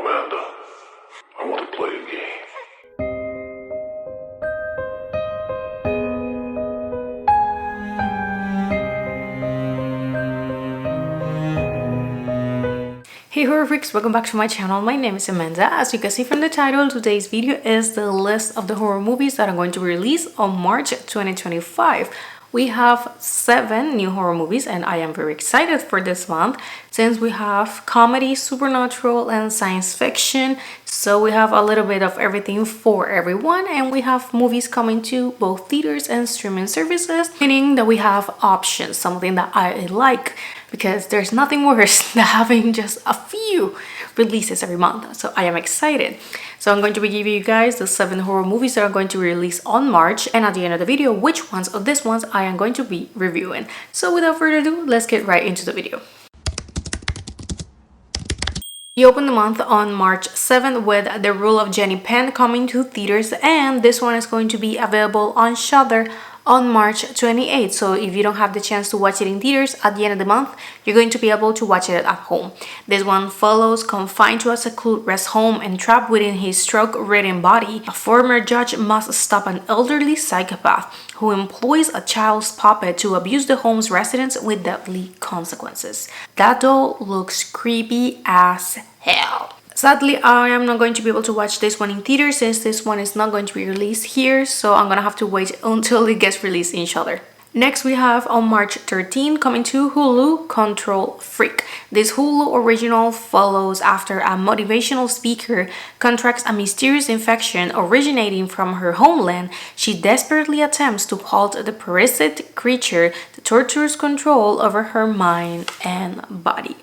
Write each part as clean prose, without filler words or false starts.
Amanda, I want to play a game. Hey horror freaks, welcome back to my channel. My name is Amanda. As you can see from the title, today's video is the list of the horror movies that are going to release on March 2025. We have 7 new horror movies and I am very excited for this month since we have comedy, supernatural and science fiction. So we have a little bit of everything for everyone, and we have movies coming to both theaters and streaming services, meaning that we have options, something that I like because there's nothing worse than having just a few releases every month. So I am excited. So I'm going to be giving you guys the 7 horror movies that are going to release on March, and at the end of the video, which ones of these ones I am going to be reviewing. So without further ado, let's get right into the video. You open the month on March 7th with The Rule of Jenny Penn coming to theaters, and this one is going to be available on Shudder on March 28th. So if you don't have the chance to watch it in theaters at the end of the month, you're going to be able to watch it at home. This one follows confined to a secluded rest home and trapped within his stroke-ridden body. A former judge must stop an elderly psychopath who employs a child's puppet to abuse the home's residents with deadly consequences. That doll looks creepy as hell. Sadly, I am not going to be able to watch this one in theater since this one is not going to be released here, so I'm gonna have to wait until it gets released in Shudder. Next, we have on March 13 coming to Hulu, Control Freak. This Hulu original follows after a motivational speaker contracts a mysterious infection originating from her homeland. She desperately attempts to halt the parasitic creature that tortures control over her mind and body.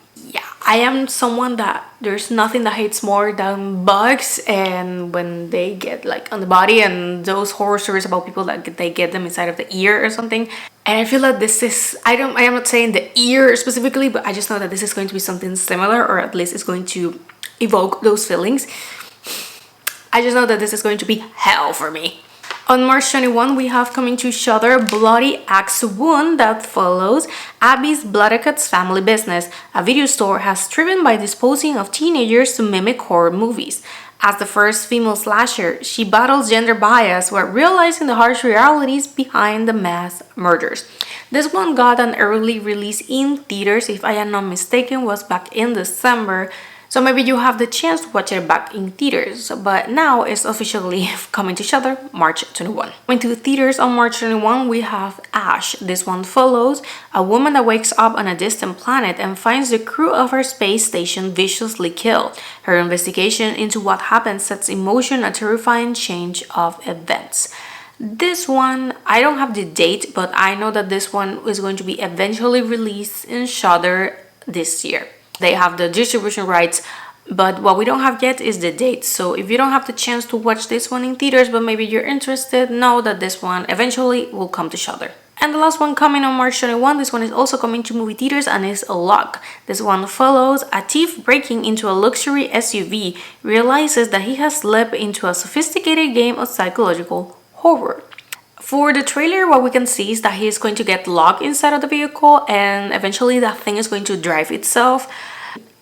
I am someone that there's nothing that hates more than bugs, and when they get like on the body, and those horror stories about people that they get them inside of the ear or something. And I feel that this is, I am not saying the ear specifically, but I just know that this is going to be something similar, or at least it's going to evoke those feelings. I just know that this is going to be hell for me. On March 21, we have coming to Shudder Bloody Axe Wound that follows Abby's Bloodicut's family business. A video store has striven by disposing of teenagers to mimic horror movies. As the first female slasher, she battles gender bias while realizing the harsh realities behind the mass murders. This one got an early release in theaters, if I am not mistaken, was back in December. So maybe you have the chance to watch it back in theaters, but now it's officially coming to Shudder March 21. Going to theaters on March 21, we have Ash. This one follows a woman that wakes up on a distant planet and finds the crew of her space station viciously killed. Her investigation into what happened sets in motion a terrifying change of events. This one, I don't have the date, but I know that this one is going to be eventually released in Shudder this year. They have the distribution rights, but what we don't have yet is the date. So if you don't have the chance to watch this one in theaters, but maybe you're interested, know that this one eventually will come to Shudder. And the last one coming on March 21, this one is also coming to movie theaters and is Luck. This one follows a thief breaking into a luxury SUV, realizes that he has slipped into a sophisticated game of psychological horror. For the trailer, what we can see is that he is going to get locked inside of the vehicle and eventually that thing is going to drive itself.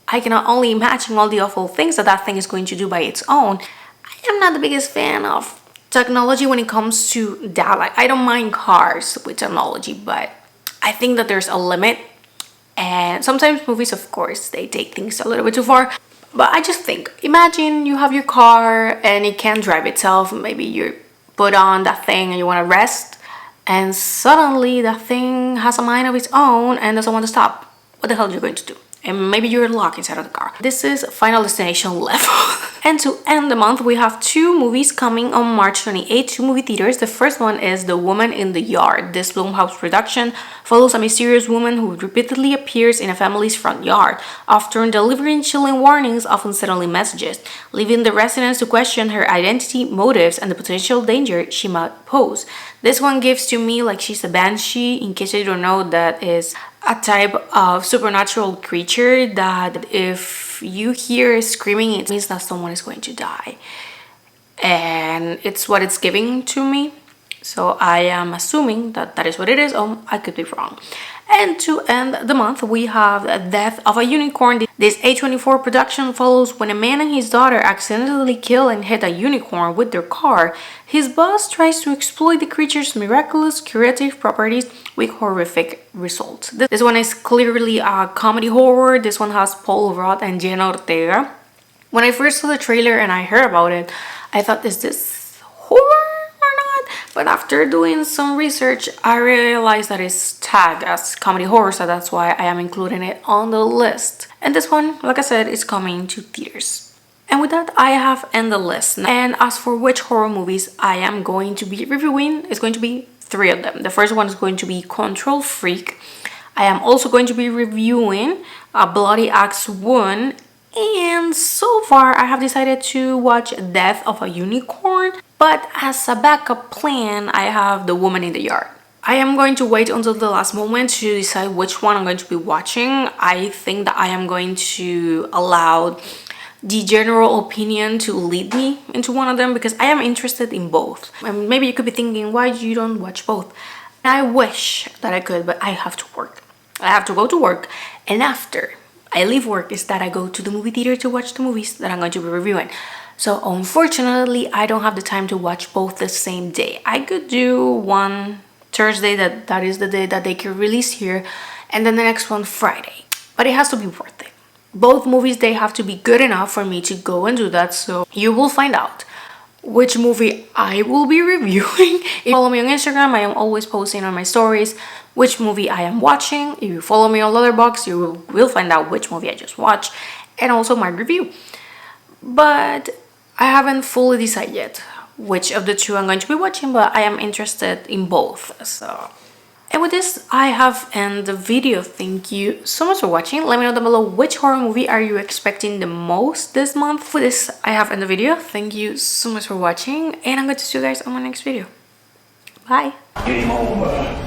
I cannot only imagine all the awful things that that thing is going to do by its own. I am not the biggest fan of technology when it comes to that. Like, I don't mind cars with technology, but I think that there's a limit. And sometimes movies, of course, they take things a little bit too far. But I just think, imagine you have your car and it can't drive itself. Maybe you're put on that thing and you want to rest, and suddenly that thing has a mind of its own and doesn't want to stop. What the hell are you going to do? And maybe you're locked inside of the car. This is Final Destination level. And to end the month, we have 2 movies coming on March 28 to movie theaters. The first one is The Woman in the Yard. This Blumhouse production follows a mysterious woman who repeatedly appears in a family's front yard, often delivering chilling warnings of unsettling messages, leaving the residents to question her identity, motives, and the potential danger she might pose. This one gives to me like she's a banshee. In case you don't know, that is a type of supernatural creature that if you hear screaming, it means that someone is going to die. And it's what it's giving to me. So I am assuming that that is what it is. I could be wrong. And to end the month, we have Death of a Unicorn. This A24 production follows when a man and his daughter accidentally kill and hit a unicorn with their car. His boss tries to exploit the creature's miraculous curative properties with horrific results. This one is clearly a comedy horror. This one has Paul Rudd and Jenna Ortega. When I first saw the trailer and I heard about it, I thought, is this horror? But after doing some research, I realized that it's tagged as comedy horror, so that's why I am including it on the list. And this one, like I said, is coming to theaters. And with that, I have ended the list. And as for which horror movies I am going to be reviewing, it's going to be 3 of them. The first one is going to be Control Freak. I am also going to be reviewing Bloody Axe 1. And so far, I have decided to watch Death of a Unicorn. But as a backup plan, I have The Woman in the Yard. I am going to wait until the last moment to decide which one I'm going to be watching. I think that I am going to allow the general opinion to lead me into one of them because I am interested in both. And maybe you could be thinking, why you don't watch both? I wish that I could, but I have to work. I have to go to work, and after I leave work is that I go to the movie theater to watch the movies that I'm going to be reviewing. So unfortunately, I don't have the time to watch both the same day. I could do one Thursday, that is the day that they can release here, and then the next one Friday. But it has to be worth it. Both movies, they have to be good enough for me to go and do that. So you will find out which movie I will be reviewing. If you follow me on Instagram, I am always posting on my stories which movie I am watching. If you follow me on Letterboxd, you will find out which movie I just watched and also my review. But I haven't fully decided yet which of the two I'm going to be watching, but I am interested in both. So, and with this, I have ended the video. Thank you so much for watching. Let me know down below which horror movie are you expecting the most this month. With this, I have ended the video. Thank you so much for watching, and I'm going to see you guys on my next video. Bye. Game over.